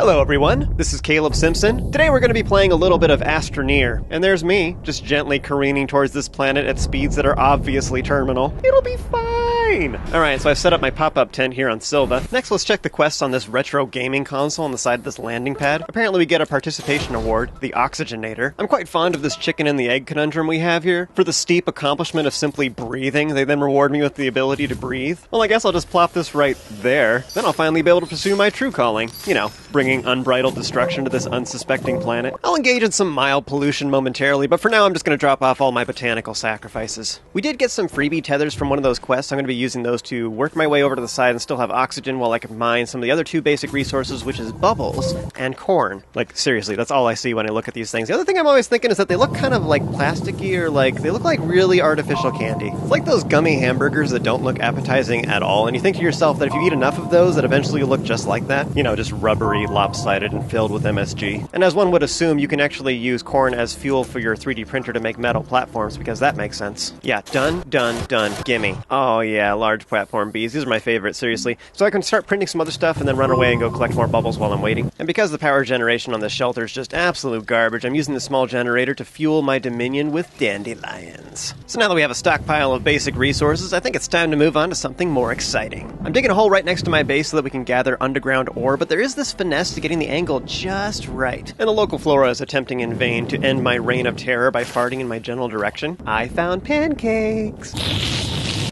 Hello everyone, this is Caleb Simpson. Today we're going to be playing a little bit of Astroneer, and there's me, just gently careening towards this planet at speeds that are obviously terminal. It'll be fine! Alright, so I've set up my pop-up tent here on Silva. Next, let's check the quests on this retro gaming console on the side of this landing pad. Apparently we get a participation award, the Oxygenator. I'm quite fond of this chicken and the egg conundrum we have here. For the steep accomplishment of simply breathing, they then reward me with the ability to breathe. Well, I guess I'll just plop this right there. Then I'll finally be able to pursue my true calling. You know, bringing unbridled destruction to this unsuspecting planet. I'll engage in some mild pollution momentarily, but for now I'm just going to drop off all my botanical sacrifices. We did get some freebie tethers from one of those quests. I'm going to be using those to work my way over to the side and still have oxygen while I can mine some of the other two basic resources, which is bubbles and corn. Like, seriously, that's all I see when I look at these things. The other thing I'm always thinking is that they look kind of like plasticky, or like, they look like really artificial candy. It's like those gummy hamburgers that don't look appetizing at all, and you think to yourself that if you eat enough of those, that eventually you'll look just like that. You know, just rubbery, lopsided, and filled with MSG. And as one would assume, you can actually use corn as fuel for your 3D printer to make metal platforms, because that makes sense. Yeah, done, gimme. Oh yeah, large platform bees. These are my favorite, seriously. So I can start printing some other stuff and then run away and go collect more bubbles while I'm waiting. And because the power generation on this shelter is just absolute garbage, I'm using the small generator to fuel my dominion with dandelions. So now that we have a stockpile of basic resources, I think it's time to move on to something more exciting. I'm digging a hole right next to my base so that we can gather underground ore, but there is this finesse to getting the angle just right. And the local flora is attempting in vain to end my reign of terror by farting in my general direction. I found pancakes!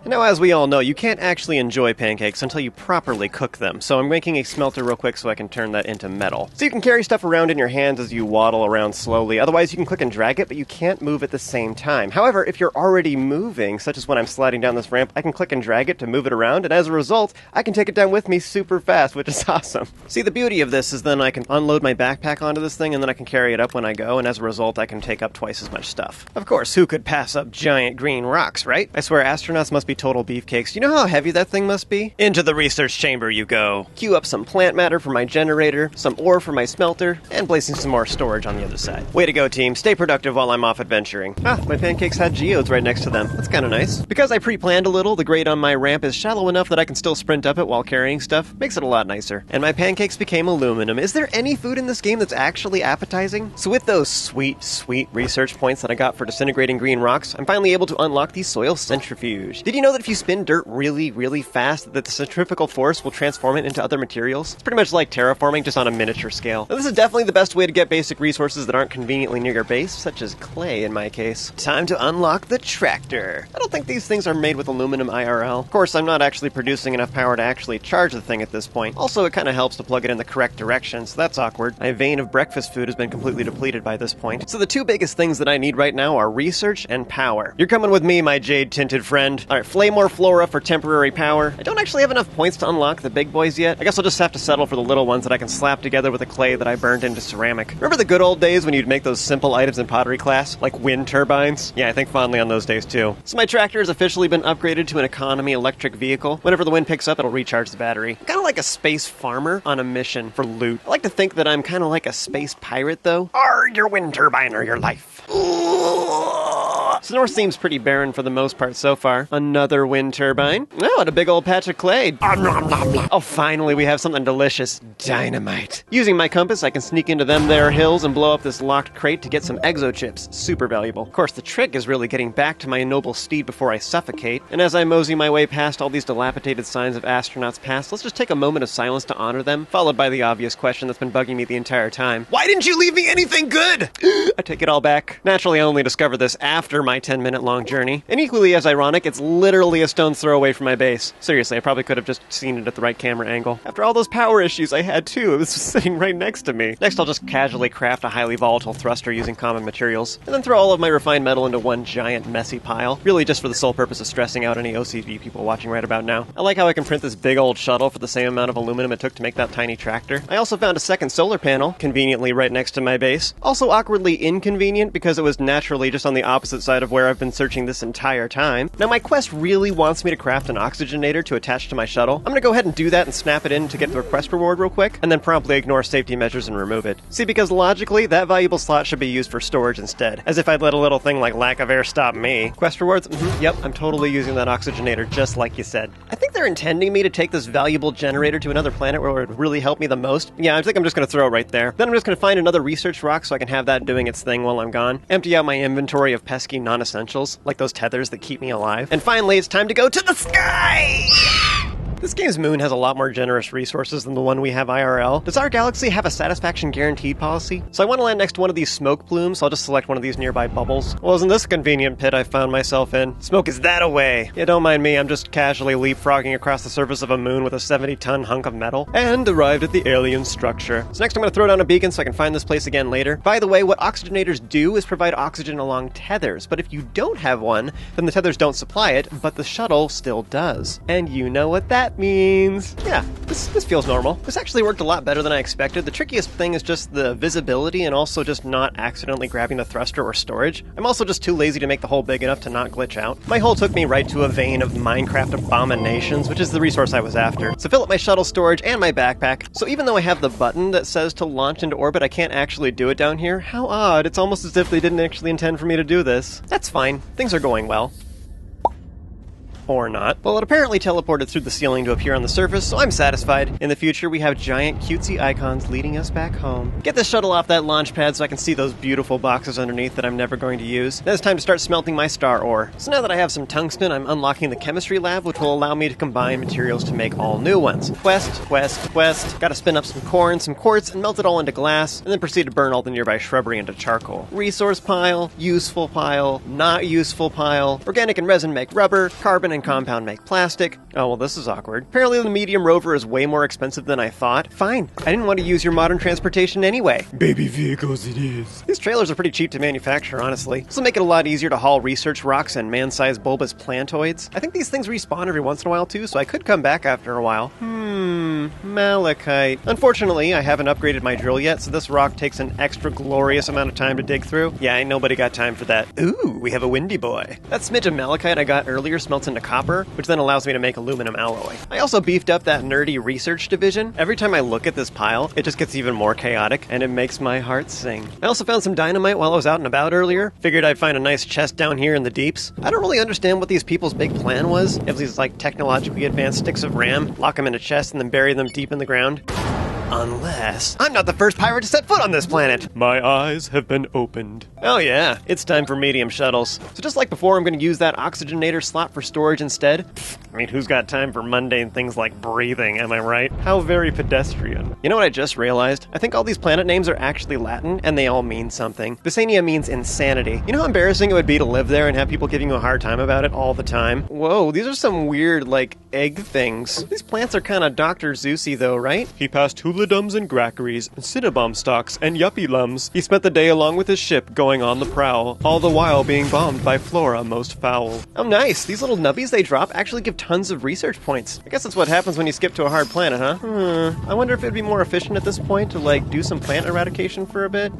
Now, as we all know, you can't actually enjoy pancakes until you properly cook them, so I'm making a smelter real quick so I can turn that into metal. So you can carry stuff around in your hands as you waddle around slowly, otherwise you can click and drag it, but you can't move at the same time. However, if you're already moving, such as when I'm sliding down this ramp, I can click and drag it to move it around, and as a result, I can take it down with me super fast, which is awesome. See, the beauty of this is then I can unload my backpack onto this thing, and then I can carry it up when I go, and as a result, I can take up twice as much stuff. Of course, who could pass up giant green rocks, right? I swear, astronauts must be total beefcakes. You know how heavy that thing must be? Into the research chamber you go. Queue up some plant matter for my generator, some ore for my smelter, and placing some more storage on the other side. Way to go, team. Stay productive while I'm off adventuring. Ah, my pancakes had geodes right next to them. That's kind of nice. Because I pre-planned a little, the grade on my ramp is shallow enough that I can still sprint up it while carrying stuff. Makes it a lot nicer. And my pancakes became aluminum. Is there any food in this game that's actually appetizing? So with those sweet, sweet research points that I got for disintegrating green rocks, I'm finally able to unlock the soil centrifuge. Did you know that if you spin dirt really, really fast, that the centrifugal force will transform it into other materials? It's pretty much like terraforming, just on a miniature scale. Now, this is definitely the best way to get basic resources that aren't conveniently near your base, such as clay in my case. Time to unlock the tractor. I don't think these things are made with aluminum IRL. Of course, I'm not actually producing enough power to actually charge the thing at this point. Also, it kind of helps to plug it in the correct direction, so that's awkward. My vein of breakfast food has been completely depleted by this point. So the two biggest things that I need right now are research and power. You're coming with me, my jade-tinted friend. Alright, flame or flora for temporary power. I don't actually have enough points to unlock the big boys yet. I guess I'll just have to settle for the little ones that I can slap together with the clay that I burned into ceramic. Remember the good old days when you'd make those simple items in pottery class? Like wind turbines? Yeah, I think fondly on those days too. So my tractor has officially been upgraded to an economy electric vehicle. Whenever the wind picks up, it'll recharge the battery. Kind of like a space farmer on a mission for loot. I like to think that I'm kind of like a space pirate though. Arr, your wind turbine or your life. So North seems pretty barren for the most part so far. Another wind turbine. Oh, and a big old patch of clay. Oh, finally we have something delicious. Dynamite. Using my compass, I can sneak into them there hills and blow up this locked crate to get some exochips. Super valuable. Of course, the trick is really getting back to my noble steed before I suffocate. And as I mosey my way past all these dilapidated signs of astronauts past, let's just take a moment of silence to honor them, followed by the obvious question that's been bugging me the entire time. Why didn't you leave me anything good? I take it all back. Naturally, I only discovered this after my 10-minute long journey. And equally as ironic, it's literally a stone's throw away from my base. Seriously, I probably could have just seen it at the right camera angle. After all those power issues I had too, it was just sitting right next to me. Next, I'll just casually craft a highly volatile thruster using common materials, and then throw all of my refined metal into one giant messy pile, really just for the sole purpose of stressing out any OCD people watching right about now. I like how I can print this big old shuttle for the same amount of aluminum it took to make that tiny tractor. I also found a second solar panel, conveniently right next to my base. Also awkwardly inconvenient because it was naturally just on the opposite side outside of where I've been searching this entire time. Now my quest really wants me to craft an oxygenator to attach to my shuttle. I'm gonna go ahead and do that and snap it in to get the quest reward real quick, and then promptly ignore safety measures and remove it. See, because logically, that valuable slot should be used for storage instead. As if I'd let a little thing like lack of air stop me. Quest rewards? Yep, I'm totally using that oxygenator just like you said. I think they're intending me to take this valuable generator to another planet where it would really help me the most. Yeah, I think I'm just gonna throw it right there. Then I'm just gonna find another research rock so I can have that doing its thing while I'm gone. Empty out my inventory of pesky non-essentials, like those tethers that keep me alive. And finally, it's time to go to the sky! This game's moon has a lot more generous resources than the one we have IRL. Does our galaxy have a satisfaction guaranteed policy? So I want to land next to one of these smoke plumes, so I'll just select one of these nearby bubbles. Well, isn't this a convenient pit I found myself in? Smoke is that away! Yeah, don't mind me, I'm just casually leapfrogging across the surface of a moon with a 70-ton hunk of metal. And arrived at the alien structure. So next I'm going to throw down a beacon so I can find this place again later. By the way, what oxygenators do is provide oxygen along tethers, but if you don't have one, then the tethers don't supply it, but the shuttle still does. And you know what that means. Yeah, this feels normal. This actually worked a lot better than I expected. The trickiest thing is just the visibility and also just not accidentally grabbing the thruster or storage. I'm also just too lazy to make the hole big enough to not glitch out. My hole took me right to a vein of Minecraft abominations, which is the resource I was after. So fill up my shuttle storage and my backpack. So even though I have the button that says to launch into orbit, I can't actually do it down here. How odd. It's almost as if they didn't actually intend for me to do this. That's fine. Things are going well. Or not. Well, it apparently teleported through the ceiling to appear on the surface, so I'm satisfied. In the future, we have giant cutesy icons leading us back home. Get this shuttle off that launch pad so I can see those beautiful boxes underneath that I'm never going to use. Then it's time to start smelting my star ore. So now that I have some tungsten, I'm unlocking the chemistry lab, which will allow me to combine materials to make all new ones. Quest, quest, quest. Gotta spin up some corn, some quartz, and melt it all into glass, and then proceed to burn all the nearby shrubbery into charcoal. Resource pile, useful pile, not useful pile. Organic and resin make rubber, carbon and compound make plastic. Oh, well, this is awkward. Apparently the medium rover is way more expensive than I thought. Fine. I didn't want to use your modern transportation anyway. Baby vehicles it is. These trailers are pretty cheap to manufacture, honestly. This will make it a lot easier to haul research rocks and man-sized bulbous plantoids. I think these things respawn every once in a while too, so I could come back after a while. Malachite. Unfortunately, I haven't upgraded my drill yet, so this rock takes an extra glorious amount of time to dig through. Yeah, ain't nobody got time for that. Ooh, we have a windy boy. That smidge of malachite I got earlier smelts into copper, which then allows me to make aluminum alloy. I also beefed up that nerdy research division. Every time I look at this pile, it just gets even more chaotic, and it makes my heart sing. I also found some dynamite while I was out and about earlier. Figured I'd find a nice chest down here in the deeps. I don't really understand what these people's big plan was. If these, like, technologically advanced sticks of RAM, lock them in a chest and then bury them deep in the ground. Unless I'm not the first pirate to set foot on this planet. My eyes have been opened. Oh yeah, it's time for medium shuttles. So just like before, I'm going to use that oxygenator slot for storage instead. I mean, who's got time for mundane things like breathing, am I right? How very pedestrian. You know what I just realized? I think all these planet names are actually Latin, and they all mean something. Visania means insanity. You know how embarrassing it would be to live there and have people giving you a hard time about it all the time? Whoa, these are some weird, like, egg things. These plants are kind of Dr. Zeusy though, right? He passed Huladums and Grackeries, Cinnabomb stalks, and Yuppie Lums. He spent the day along with his ship going on the prowl, all the while being bombed by Flora most foul. Oh nice, these little nubbies they drop actually give tons of research points. I guess that's what happens when you skip to a hard planet, huh? I wonder if it'd be more efficient at this point to, like, do some plant eradication for a bit?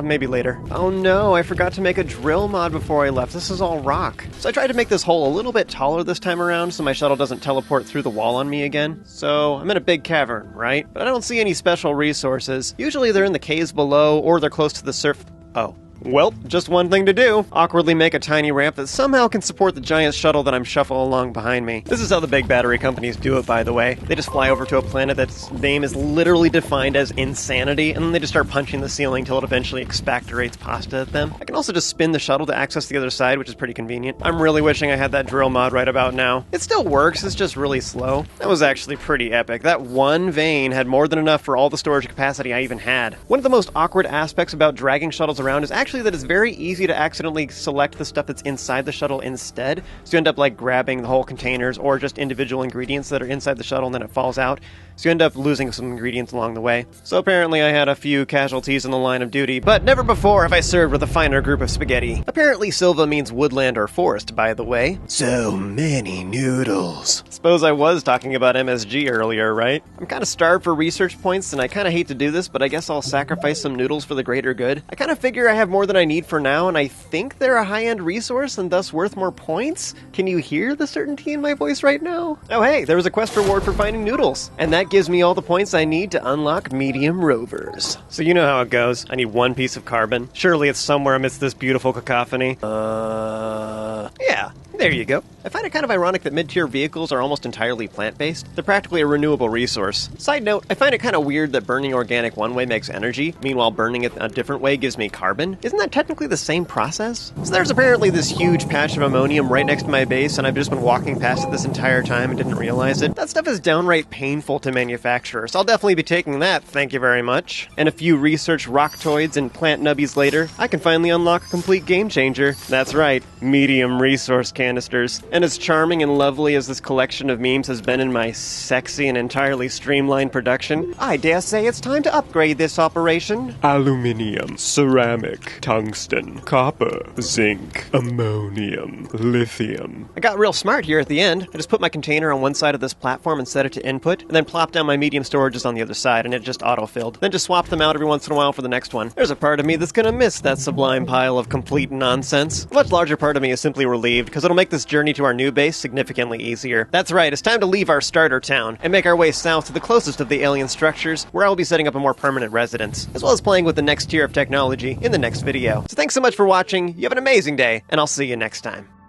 Maybe later. Oh no, I forgot to make a drill mod before I left. This is all rock. So I tried to make this hole a little bit taller this time around so my shuttle doesn't teleport through the wall on me again. So I'm in a big cavern, right? But I don't see any special resources. Usually they're in the caves below or they're close to the surf. Oh. Well, just one thing to do. Awkwardly make a tiny ramp that somehow can support the giant shuttle that I'm shuffling along behind me. This is how the big battery companies do it, by the way. They just fly over to a planet that's name is literally defined as insanity, and then they just start punching the ceiling till it eventually expectorates pasta at them. I can also just spin the shuttle to access the other side, which is pretty convenient. I'm really wishing I had that drill mod right about now. It still works, it's just really slow. That was actually pretty epic. That one vein had more than enough for all the storage capacity I even had. One of the most awkward aspects about dragging shuttles around is actually that it's very easy to accidentally select the stuff that's inside the shuttle instead. So you end up like grabbing the whole containers or just individual ingredients that are inside the shuttle and then it falls out. So you end up losing some ingredients along the way. So apparently I had a few casualties in the line of duty, but never before have I served with a finer group of spaghetti. Apparently Silva means woodland or forest, by the way. So many noodles. Suppose I was talking about MSG earlier, right? I'm kind of starved for research points and I kind of hate to do this, but I guess I'll sacrifice some noodles for the greater good. I kind of figure I have more more than I need for now, and I think they're a high-end resource and thus worth more points? Can you hear the certainty in my voice right now? Oh hey, there was a quest reward for finding noodles, and that gives me all the points I need to unlock medium rovers. So you know how it goes. I need one piece of carbon. Surely it's somewhere amidst this beautiful cacophony. Yeah, there you go. I find it kind of ironic that mid-tier vehicles are almost entirely plant-based. They're practically a renewable resource. Side note, I find it kind of weird that burning organic one way makes energy, meanwhile burning it a different way gives me carbon. Isn't that technically the same process? So there's apparently this huge patch of ammonium right next to my base, and I've just been walking past it this entire time and didn't realize it. That stuff is downright painful to manufacture, so I'll definitely be taking that, thank you very much. And a few research rocktoids and plant nubbies later, I can finally unlock a complete game changer. That's right, medium resource canisters. And as charming and lovely as this collection of memes has been in my sexy and entirely streamlined production, I dare say it's time to upgrade this operation. Aluminium, ceramic, tungsten, copper, zinc, ammonium, lithium. I got real smart here at the end. I just put my container on one side of this platform and set it to input, and then plopped down my medium storages on the other side, and it just auto-filled. Then just swapped them out every once in a while for the next one. There's a part of me that's gonna miss that sublime pile of complete nonsense. A much larger part of me is simply relieved, because it'll make this journey to our new base significantly easier. That's right, it's time to leave our starter town, and make our way south to the closest of the alien structures, where I will be setting up a more permanent residence, as well as playing with the next tier of technology in the next video. So thanks so much for watching, you have an amazing day, and I'll see you next time.